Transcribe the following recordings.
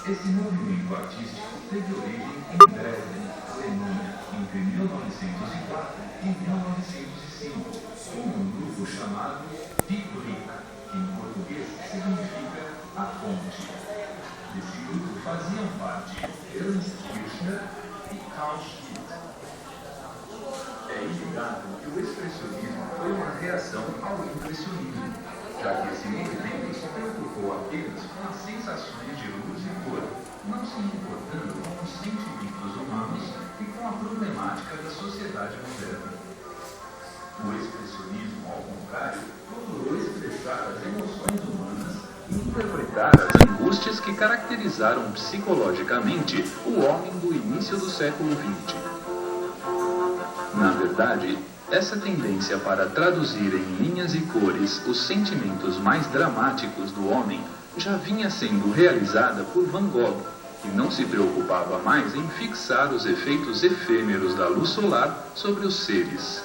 Esse movimento artístico teve origem em Dresden, Alemanha, entre 1904 e 1905, com um grupo chamado Die Brücke, que em português significa a ponte. Desse grupo faziam parte Ernst Kirchner e Carl Schmitt. É inegável que o expressionismo foi uma reação ao impressionismo, já que esse movimento se preocupou apenas com as sensações de luz e cor, não se importando com os sentimentos humanos e com a problemática da sociedade moderna. O expressionismo, ao contrário, procurou expressar as emoções humanas e interpretar as angústias que caracterizaram psicologicamente o homem do início do século XX. Na verdade, essa tendência para traduzir em linhas e cores os sentimentos mais dramáticos do homem já vinha sendo realizada por Van Gogh, que não se preocupava mais em fixar os efeitos efêmeros da luz solar sobre os seres.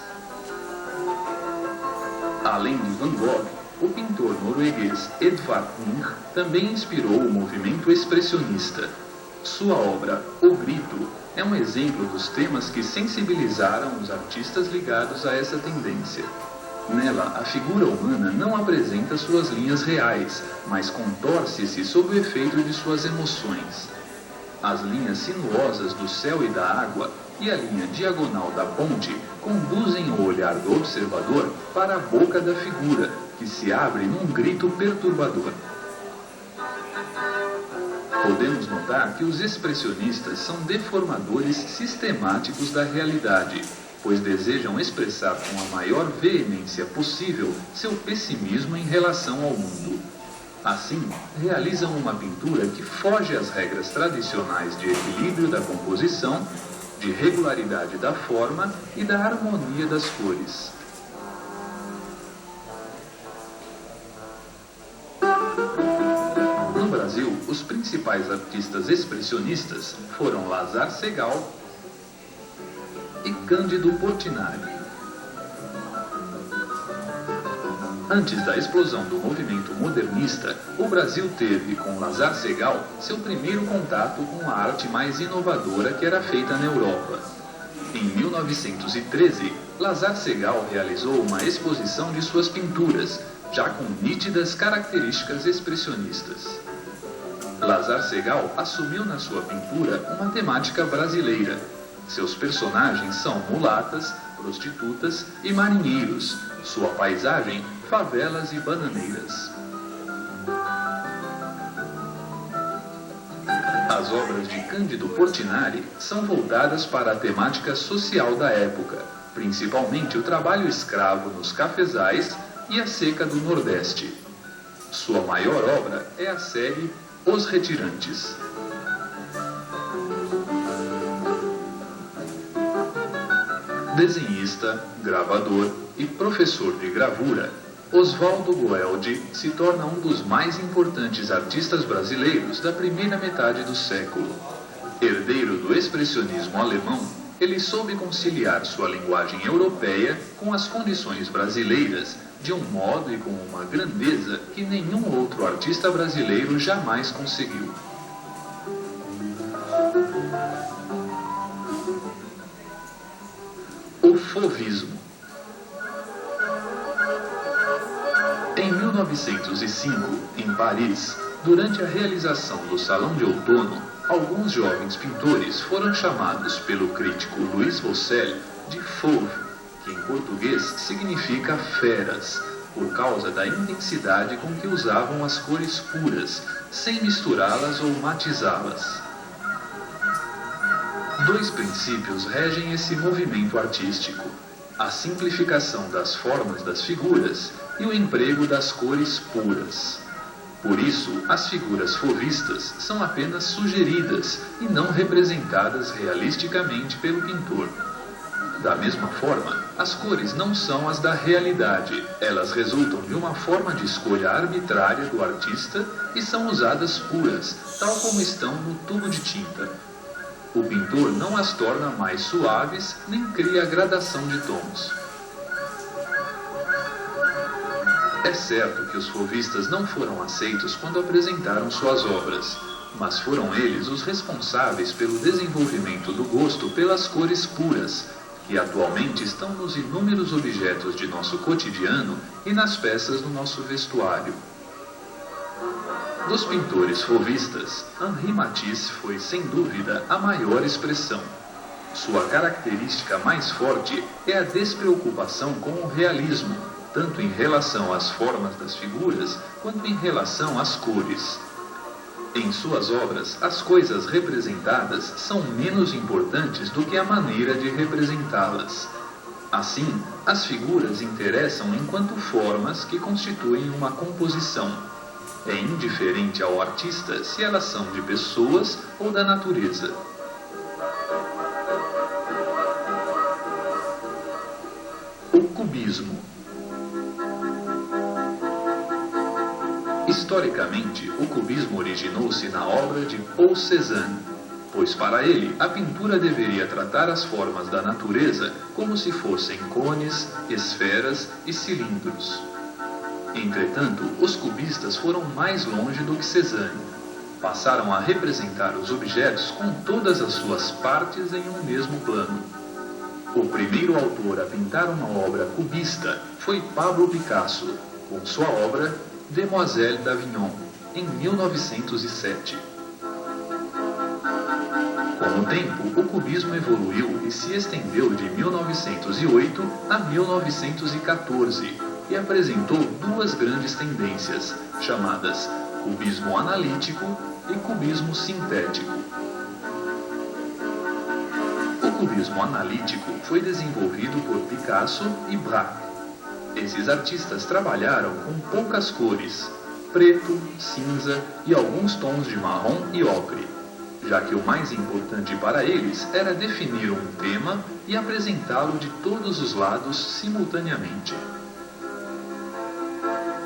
Além de Van Gogh, o pintor norueguês Edvard Munch também inspirou o movimento expressionista. Sua obra, O Grito, é um exemplo dos temas que sensibilizaram os artistas ligados a essa tendência. Nela, a figura humana não apresenta suas linhas reais, mas contorce-se sob o efeito de suas emoções. As linhas sinuosas do céu e da água e a linha diagonal da ponte conduzem o olhar do observador para a boca da figura, que se abre num grito perturbador. Podemos notar que os expressionistas são deformadores sistemáticos da realidade, pois desejam expressar com a maior veemência possível seu pessimismo em relação ao mundo. Assim, realizam uma pintura que foge às regras tradicionais de equilíbrio da composição, de regularidade da forma e da harmonia das cores. No Brasil, os principais artistas expressionistas foram Lazar Segal e Cândido Portinari. Antes da explosão do movimento modernista, o Brasil teve, com Lazar Segal, seu primeiro contato com a arte mais inovadora que era feita na Europa. Em 1913, Lazar Segal realizou uma exposição de suas pinturas, já com nítidas características expressionistas. Lazar Segal assumiu na sua pintura uma temática brasileira. Seus personagens são mulatas, prostitutas e marinheiros. Sua paisagem, favelas e bananeiras. As obras de Cândido Portinari são voltadas para a temática social da época, principalmente o trabalho escravo nos cafezais e a seca do Nordeste. Sua maior obra é a série Os Retirantes. Desenhista, gravador e professor de gravura, Oswaldo Goeldi se torna um dos mais importantes artistas brasileiros da primeira metade do século. Herdeiro do expressionismo alemão, ele soube conciliar sua linguagem europeia com as condições brasileiras de um modo e com uma grandeza que nenhum outro artista brasileiro jamais conseguiu. O Fauvismo. Em 1905, em Paris, durante a realização do Salão de Outono, alguns jovens pintores foram chamados pelo crítico Louis Vaucel de fauve, que em português significa feras, por causa da intensidade com que usavam as cores puras, sem misturá-las ou matizá-las. Dois princípios regem esse movimento artístico: a simplificação das formas das figuras e o emprego das cores puras. Por isso, as figuras fauvistas são apenas sugeridas e não representadas realisticamente pelo pintor. Da mesma forma, as cores não são as da realidade, elas resultam de uma forma de escolha arbitrária do artista e são usadas puras, tal como estão no tubo de tinta. O pintor não as torna mais suaves, nem cria gradação de tons. É certo que os fauvistas não foram aceitos quando apresentaram suas obras. mas foram eles os responsáveis pelo desenvolvimento do gosto pelas cores puras, que atualmente estão nos inúmeros objetos de nosso cotidiano e nas peças do nosso vestuário. Dos pintores fauvistas, Henri Matisse foi, sem dúvida, a maior expressão. Sua característica mais forte é a despreocupação com o realismo, tanto em relação às formas das figuras, quanto em relação às cores. Em suas obras, as coisas representadas são menos importantes do que a maneira de representá-las. Assim, as figuras interessam enquanto formas que constituem uma composição. É indiferente ao artista se elas são de pessoas ou da natureza. O cubismo. Historicamente, o cubismo originou-se na obra de Paul Cézanne, pois para ele a pintura deveria tratar as formas da natureza como se fossem cones, esferas e cilindros. Entretanto, os cubistas foram mais longe do que Cézanne. Passaram a representar os objetos com todas as suas partes em um mesmo plano. O primeiro autor a pintar uma obra cubista foi Pablo Picasso, com sua obra Demoiselle d'Avignon, em 1907. Com o tempo, o cubismo evoluiu e se estendeu de 1908 a 1914 e apresentou duas grandes tendências, chamadas cubismo analítico e cubismo sintético. O cubismo analítico foi desenvolvido por Picasso e Braque. Esses artistas trabalharam com poucas cores, preto, cinza e alguns tons de marrom e ocre, já que o mais importante para eles era definir um tema e apresentá-lo de todos os lados simultaneamente.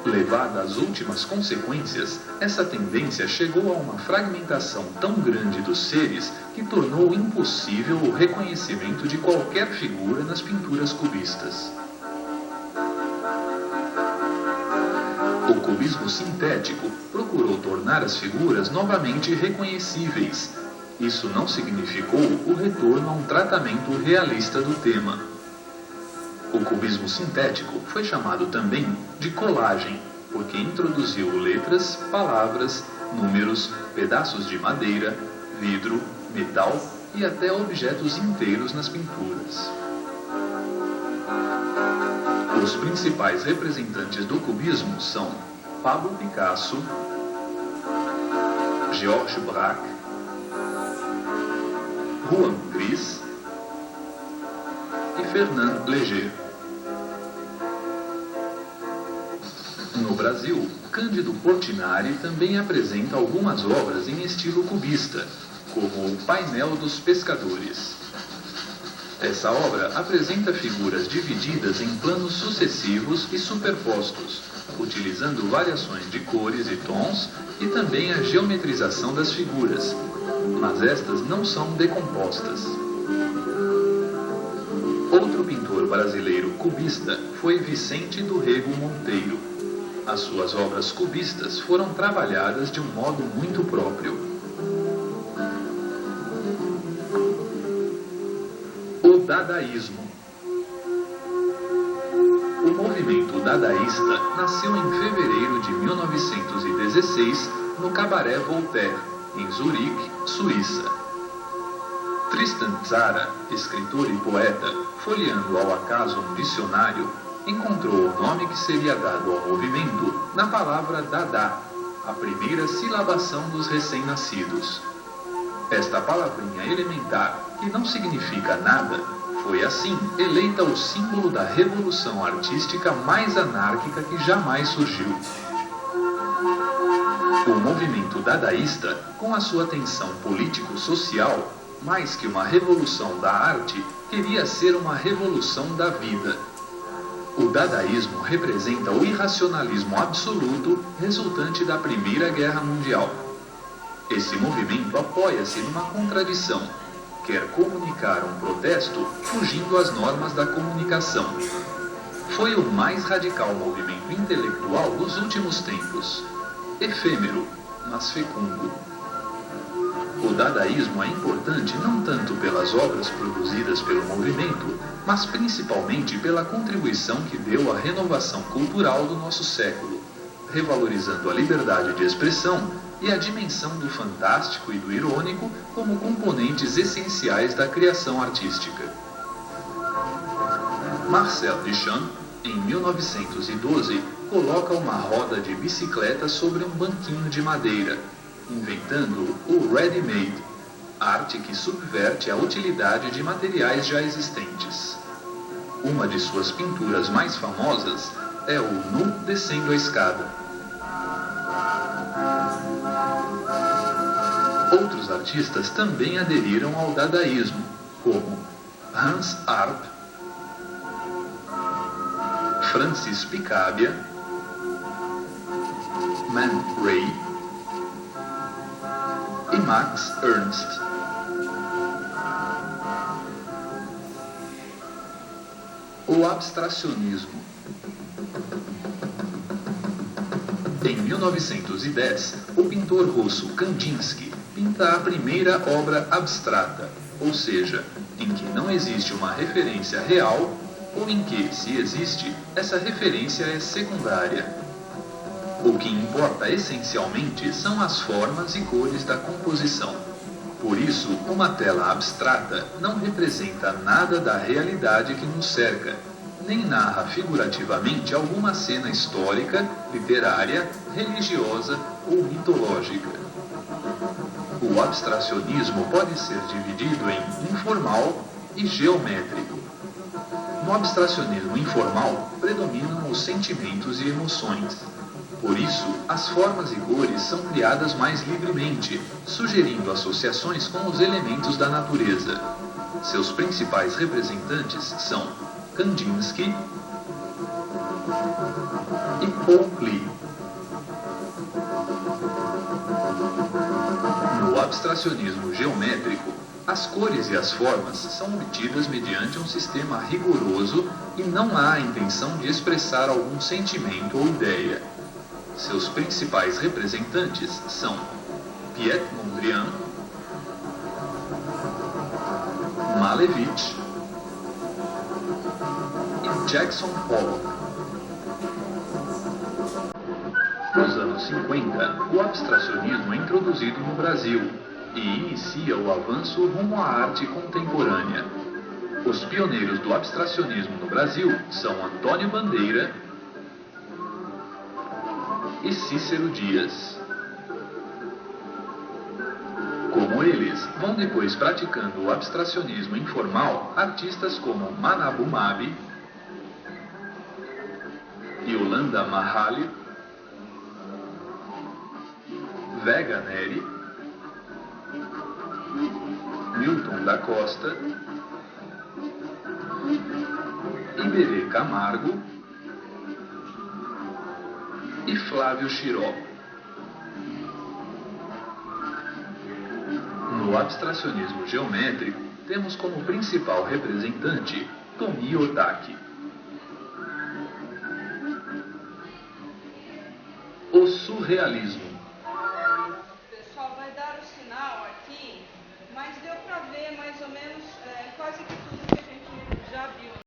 Levada às últimas consequências, essa tendência chegou a uma fragmentação tão grande dos seres que tornou impossível o reconhecimento de qualquer figura nas pinturas cubistas. O cubismo sintético procurou tornar as figuras novamente reconhecíveis. Isso não significou o retorno a um tratamento realista do tema. O cubismo sintético foi chamado também de colagem, porque introduziu letras, palavras, números, pedaços de madeira, vidro, metal e até objetos inteiros nas pinturas. Os principais representantes do cubismo são Pablo Picasso, Georges Braque, Juan Gris e Fernand Léger. No Brasil, Cândido Portinari também apresenta algumas obras em estilo cubista, como o Painel dos Pescadores. Essa obra apresenta figuras divididas em planos sucessivos e superpostos, utilizando variações de cores e tons e também a geometrização das figuras, mas estas não são decompostas. Outro pintor brasileiro cubista foi Vicente do Rego Monteiro. As suas obras cubistas foram trabalhadas de um modo muito próprio. O dadaísmo. O movimento dadaísta nasceu em fevereiro de 1916 no Cabaré Voltaire, em Zurique, Suíça. Tristan Tzara, escritor e poeta, folheando ao acaso um dicionário, encontrou o nome que seria dado ao movimento na palavra Dada, a primeira silabação dos recém-nascidos. Esta palavrinha elementar, que não significa nada, foi assim eleita o símbolo da revolução artística mais anárquica que jamais surgiu. O movimento dadaísta, com a sua tensão político-social, mais que uma revolução da arte, queria ser uma revolução da vida. O dadaísmo representa o irracionalismo absoluto resultante da Primeira Guerra Mundial. Esse movimento apoia-se numa contradição. Quer comunicar um protesto fugindo às normas da comunicação. Foi o mais radical movimento intelectual dos últimos tempos. Efêmero, mas fecundo. O dadaísmo é importante não tanto pelas obras produzidas pelo movimento, mas principalmente pela contribuição que deu à renovação cultural do nosso século, revalorizando a liberdade de expressão e a dimensão do fantástico e do irônico como componentes essenciais da criação artística. Marcel Duchamp, em 1912, coloca uma roda de bicicleta sobre um banquinho de madeira, inventando o ready-made, arte que subverte a utilidade de materiais já existentes. Uma de suas pinturas mais famosas é o Nu descendo a escada. Outros artistas também aderiram ao dadaísmo, como Hans Arp, Francis Picabia, Man Ray e Max Ernst. O abstracionismo. Em 1910, o pintor russo Kandinsky pinta a primeira obra abstrata, ou seja, em que não existe uma referência real ou em que, se existe, essa referência é secundária. O que importa essencialmente são as formas e cores da composição. Por isso, uma tela abstrata não representa nada da realidade que nos cerca, nem narra figurativamente alguma cena histórica, literária, religiosa ou mitológica. O abstracionismo pode ser dividido em informal e geométrico. No abstracionismo informal, predominam os sentimentos e emoções. Por isso, as formas e cores são criadas mais livremente, sugerindo associações com os elementos da natureza. Seus principais representantes são Kandinsky e Paul Klee. No abstracionismo geométrico, as cores e as formas são obtidas mediante um sistema rigoroso e não há a intenção de expressar algum sentimento ou ideia. Seus principais representantes são Piet Mondrian, Malevich e Jackson Pollock. Nos anos 50, o abstracionismo é introduzido no Brasil e inicia o avanço rumo à arte contemporânea. Os pioneiros do abstracionismo no Brasil são Antônio Bandeira e Cícero Dias. Como eles, vão depois praticando o abstracionismo informal artistas como Manabu Mabi, Yolanda Mahali, Vega Neri, Milton da Costa, Iberê Camargo e Flávio Chiró. No abstracionismo geométrico, temos como principal representante Tomie Otaki. O surrealismo.